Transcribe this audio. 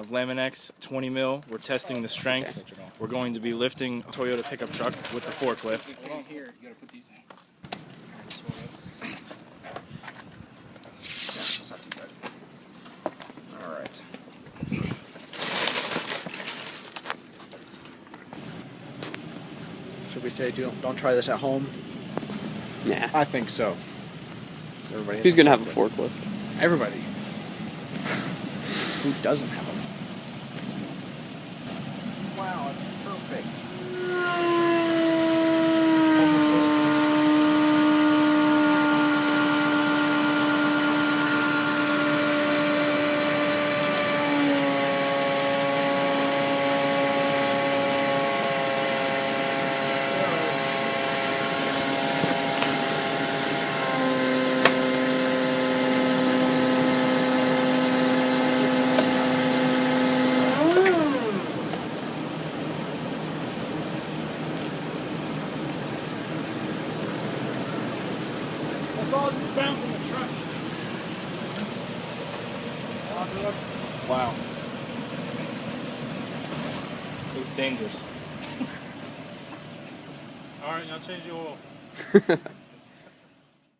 Of Lamin-x 20 mil. We're testing the strength. We're going to be lifting a Toyota pickup truck with the forklift. Here, you gotta put these in. Alright. Should we say don't try this at home? Nah. I think so. So everybody has Who's gonna have a forklift? Everybody. Who doesn't have a Wow, it's perfect. That's all you found from the truck. Wow. Looks dangerous. All right, now change the oil.